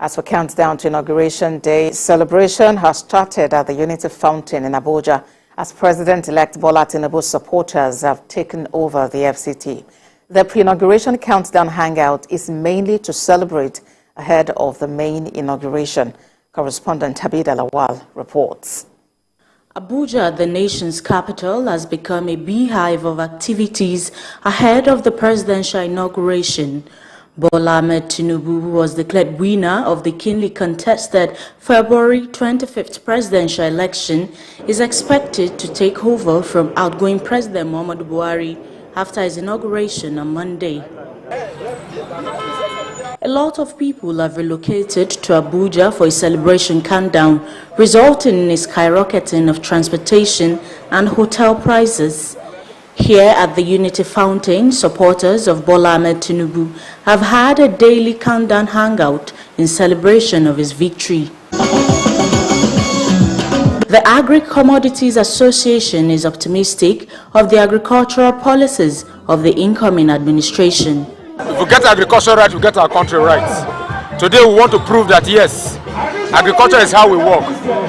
As for countdown to Inauguration Day, celebration has started at the Unity Fountain in Abuja as President-elect Bola Tinubu's supporters have taken over the FCT. The pre-inauguration countdown hangout is mainly to celebrate ahead of the main inauguration. Correspondent Habida Lawal reports. Abuja, the nation's capital, has become a beehive of activities ahead of the presidential inauguration. Bola Tinubu, who was declared winner of the keenly contested February 25th presidential election, is expected to take over from outgoing President Muhammadu Buhari after his inauguration on Monday. A lot of people have relocated to Abuja for a celebration countdown, resulting in a skyrocketing of transportation and hotel prices. Here at the Unity Fountain, supporters of Bola Tinubu have had a daily countdown hangout in celebration of his victory. The Agri-Commodities Association is optimistic of the agricultural policies of the incoming administration. If we get agriculture right, we get our country right. Today we want to prove that yes, agriculture is how we work,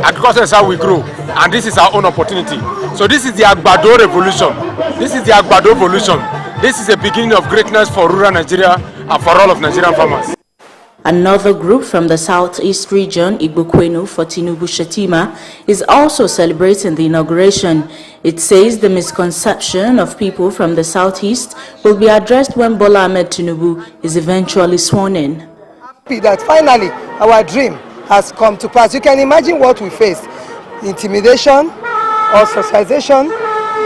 agriculture is how we grow, and this is our own opportunity. So this is the Agbado revolution. This is the Agbado evolution. This is the beginning of greatness for rural Nigeria and for all of Nigerian farmers. Another group from the southeast region, Igbokwenu for Tinubu Shetima, is also celebrating the inauguration. It says the misconception of people from the southeast will be addressed when Bola Tinubu is eventually sworn in. Happy that finally our dream has come to pass. You can imagine what we faced: intimidation, ostracization,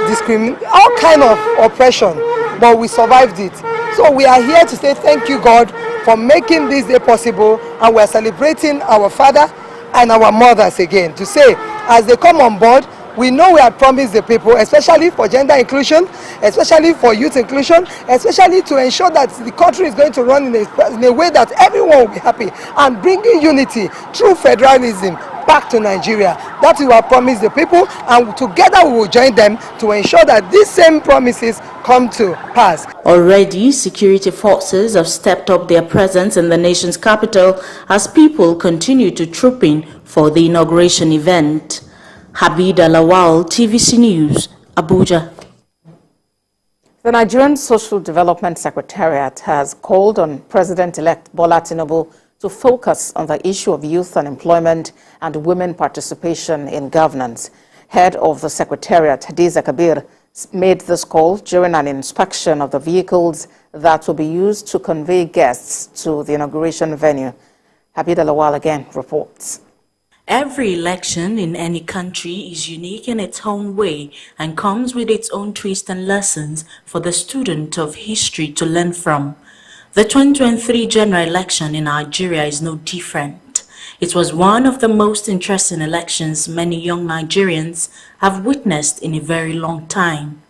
discrimination, all kind of oppression, but we survived it. So we are here to say thank you, God, for making this day possible, and we are celebrating our father and our mothers again, to say as they come on board, we know we had promised the people, especially for gender inclusion, especially for youth inclusion, especially to ensure that the country is going to run in a way that everyone will be happy, and bringing unity through federalism back to Nigeria. That we have promised the people, and together we will join them to ensure that these same promises come to pass. Already, security forces have stepped up their presence in the nation's capital as people continue to troop in for the inauguration event. Habida Lawal, TVC News, Abuja. The Nigerian Social Development Secretariat has called on President-elect Bola Tinubu to focus on the issue of youth unemployment and women participation in governance. Head of the Secretariat, Hadiza Kabir, made this call during an inspection of the vehicles that will be used to convey guests to the inauguration venue. Habida Lawal again reports. Every election in any country is unique in its own way and comes with its own twists and lessons for the student of history to learn from. The 2023 general election in Nigeria is no different. It was one of the most interesting elections many young Nigerians have witnessed in a very long time.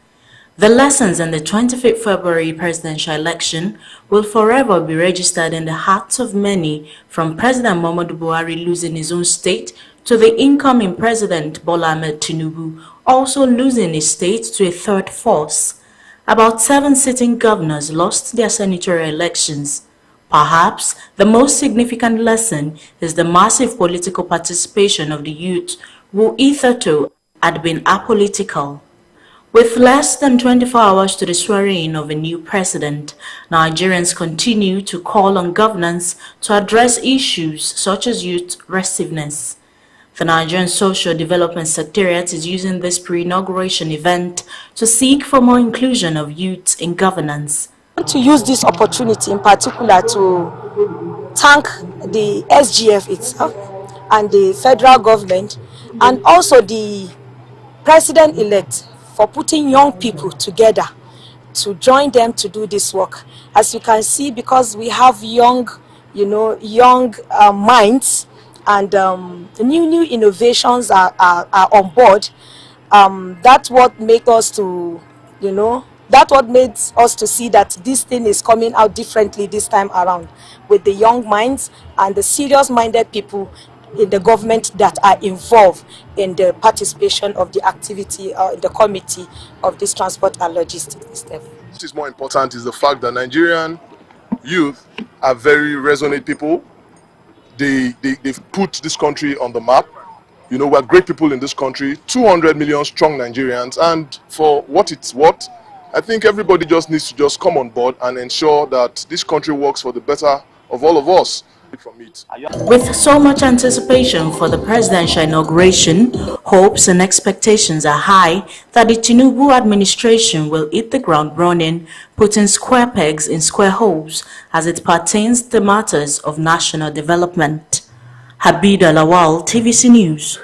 The lessons in the 25th February presidential election will forever be registered in the hearts of many, from President Muhammadu Buhari losing his own state to the incoming President Bola Tinubu also losing his state to a third force. About 7 sitting governors lost their senatorial elections. Perhaps the most significant lesson is the massive political participation of the youth, who hitherto had been apolitical. With less than 24 hours to the swearing-in of a new president, Nigerians continue to call on governance to address issues such as youth restiveness. The Nigerian Social Development Secretariat is using this pre-inauguration event to seek for more inclusion of youth in governance. I want to use this opportunity in particular to thank the SGF itself and the federal government, and also the president-elect, for putting young people together to join them to do this work. As you can see, because we have young minds, and new innovations are on board. That's what made us to, that's what made us to see that this thing is coming out differently this time around, with the young minds and the serious-minded people in the government that are involved in the participation of the activity in the committee of this transport and logistics system. What is more important is the fact that Nigerian youth are very resonant people. they've put this country on the map. You know, we're great people in this country, 200 million strong Nigerians, and for what it's worth, I think everybody just needs to just come on board and ensure that this country works for the better of all of us. From it. With so much anticipation for the presidential inauguration, hopes and expectations are high that the Tinubu administration will hit the ground running, putting square pegs in square holes as it pertains to matters of national development. Habida Lawal, TVC News.